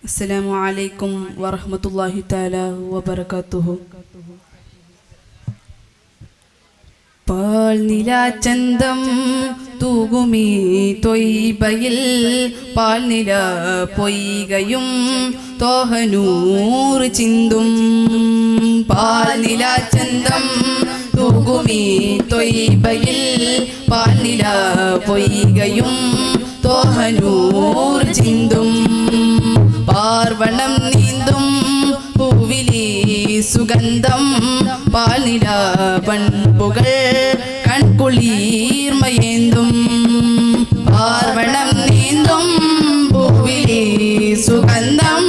അസ്സലാമു അലൈക്കും വറഹ്മത്തുള്ളാഹി തആല വബറകാതുഹു. പാൽനിലാചന്തം തൂകുമീ തൊയ്ബയിൽ പാൽനില പൊയ്കയും തോഹനൂർ ചിന്തും. പാൽനിലാചന്തം തൂകുമീ തൊയ്ബയിൽ പാൽനില പൊയ്കയും തോഹനൂർ ചിന്തും. പാർവണം നീന്തും പൂവിലി സുഗന്ധം പാൽനില പൺപുകൾ കൺകുളിർമയേന്തും. പാർവണം നീന്തും പൂവിലി സുഗന്ധം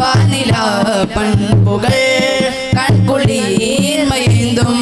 പാൽനില പൺപുകൾ കൺകുളിർമയേന്തും.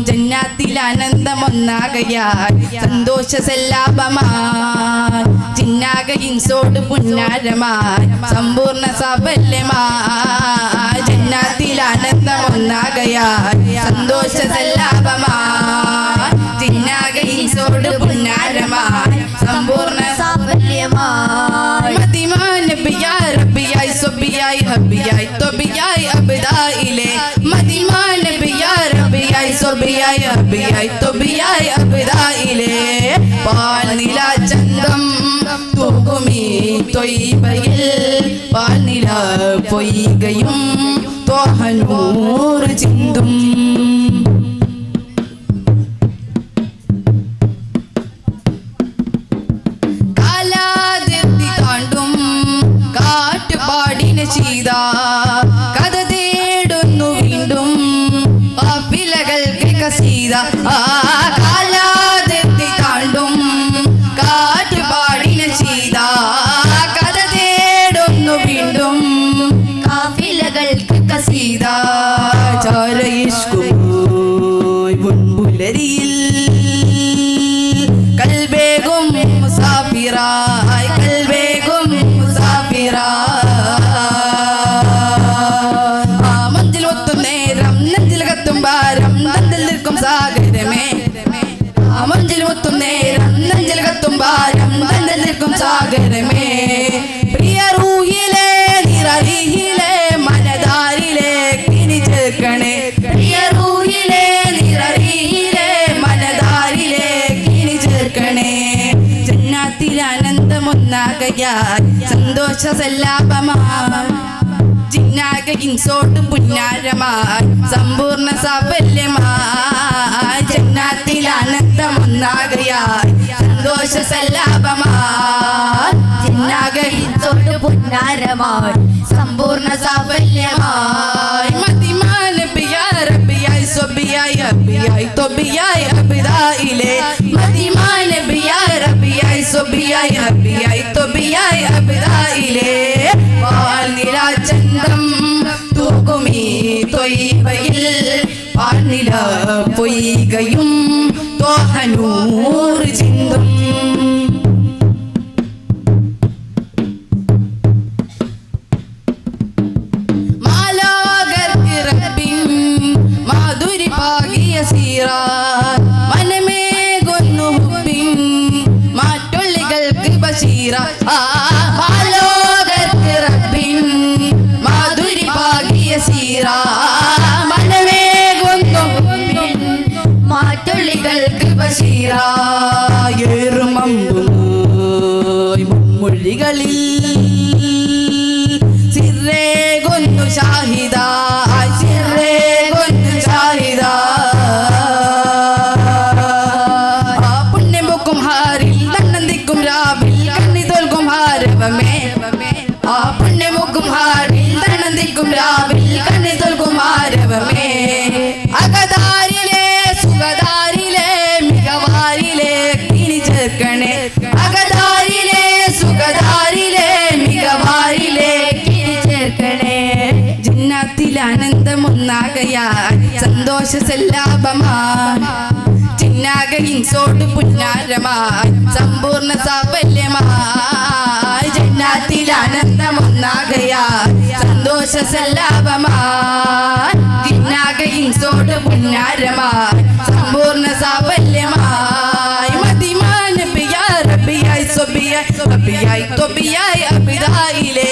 ജന്നാത്തിൽ ആനന്ദമൊന്നാകയാൽ സന്തോഷ സല്ലാപമായി ചിന്നാകയിൻസോട് പുന്നാരമായി സമ്പൂർണ്ണ സാഫല്യമായി. ജന്നാത്തിൽ ആനന്ദമൊന്നാകയാൽ സന്തോഷ സല്ലാപമായി ചിന്നാകയിൻസോട് പുന്നാരമായി സമ്പൂർണ്ണ സാഫല്യമായി. മതിമാൻ നബിയായി റബ്ബിയായി സ്വബിയായി ഹബിയായി തൊബിയായി അബ്ദായിലെ. മതിമാൻ നബിയായി റബ്ബിയായി സ്വബിയായി ഹബിയായി തൊബിയായി അബ്ദായിലെ. പാൽനിലാചന്തം തൂകുമീ തൊയ്ബയിൽ പാൽനില പൊയ്കയും തോഹനൂർ ചിന്തും. കാലാതിർത്തി താണ്ടും കാറ്റുപാടിന ചെയ്ത കഥ തേടുന്നു വീണ്ടും കാഫിലകൾക്ക് കസീത. കാലാതിർത്തി താണ്ടും കാറ്റുപാടിന ചെയ്ത കഥ തേടുന്നു വീണ്ടും കാഫിലകൾക്ക് കസീത. ചാരയിഷ്കുമായി പൊൻപുലരിയിൽ കൽബേകും മുസാഫിറായി കൽബേകും മുസാഫിറായി. ആ മഞ്ചിൽ ഒത്തും നേരം നെഞ്ചിൽ കത്തും ഭാരം നന്ദിൽ നിൽക്കും സാഗരമേ. ആ മഞ്ചിൽ ഒത്തും നേരം നെഞ്ചിൽ കത്തും ഭാരം നന്ദിൽ നിൽക്കും സാഗരമേ. പ്രിയ റൂഹിലെ നിററിയിലെ മനതാരിലെ കിനി ചേർക്കണേ. പ്രിയ റൂഹിലെ നിററിയിലെ മനതാരിലെ കിനി ചേർക്കണേ. ജന്നാത്തിൽ ആനന്ദമൊന്നാകയാൽ സന്തോഷ സല്ലാപമായി ജിന്നാകയിൻസോട്ട് പുന്നാരമായി സമ്പൂർണ്ണ സാഫല്യമായി. ജന്നാത്തിൽ ആനന്ദമൊന്നാകയാൽ സന്തോഷ സല്ലാപമായി ജിന്നാകയിൻസോട്ട് പുന്നാരമായി സമ്പൂർണ്ണ സാഫല്യമായി. മതിമാൻ നബിയായി റബ്ബിയായി സ്വബിയായി ഹബിയായി തൊബിയായി അബ്ദായിലെ. മതിമാൻ നബിയായി റബ്ബിയായി സ്വബിയായി ഹബിയായി തൊബിയായി അബ്ദായിലെ. പാൽനിലാചന്തം തൂകുമീ തൊയ്ബയിൽ പാൽനില പൊയ്കയും തോഹനൂർ ചിന്തും. മാലാകർക്ക് റബ്ബിൻ മാധുരി പാകിയ സീറ മനമേകുന്നു ഹുബ്ബിൻ മാറ്റൊള്ളികൾക്ക് ബശീറ. മാലോകർക്ക് റബ്ബിൻ മാധുരി പാകിയ സീറ മനമേകുന്നു ഹുബ്ബിൻ മാറ്റൊള്ളികൾക്ക് ബശീറ. ഏറുമമ്പുമായി മുമ്മൊഴികളിൽ സിറേകുന്നു ഷാഹിദ സിറേകുന്നു ഷാഹിദ. ആ പുണ്യമൊക്കും ഹാരിൽ നന്നന്തിക്കും രാവിൽ കണ്ണി തോൽക്കും ഹാരവമേ. ആ പുണ്യമൊക്കും ഹാരിൽ നന്നന്തിക്കും രാവിൽ കണ്ണി തോൽക്കും ഹാരവമേ. അകതാരിലെ സുഖതാരിലെ മികവാരിലെ കിനി ചേർക്കണേ. അകതാരിലെ സുഖതാരിലെ മികവാരിലെ കിനി ചേർക്കണേ. ജന്നാത്തിൽ ആനന്ദമൊന്നാകയാൽ സന്തോഷ സല്ലാപമായി ചിന്നാകയിൻസോട് പുന്നാരമായി സമ്പൂർണ്ണ സാഫല്യമായി. ജന്നാത്തിൽ ആനന്ദമൊന്നാകയാൽ സന്തോഷ സല്ലാപമായി ചിന്നാകയിൻസോട് പുന്നാരമായി സമ്പൂർണ്ണ സാഫല്യമായി. മതിമാൻ നബിയായി റബ്ബിയായി സ്വബിയായി ഹബിയായി തൊബിയായി അബ്ദായിലെ.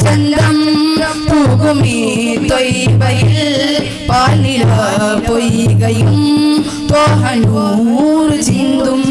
ചന്തം തൂകുമീ ത്വയ്ബയിൽ പാൽനില പൊയ്കയും ത്വഹനൂർ ചിന്തും.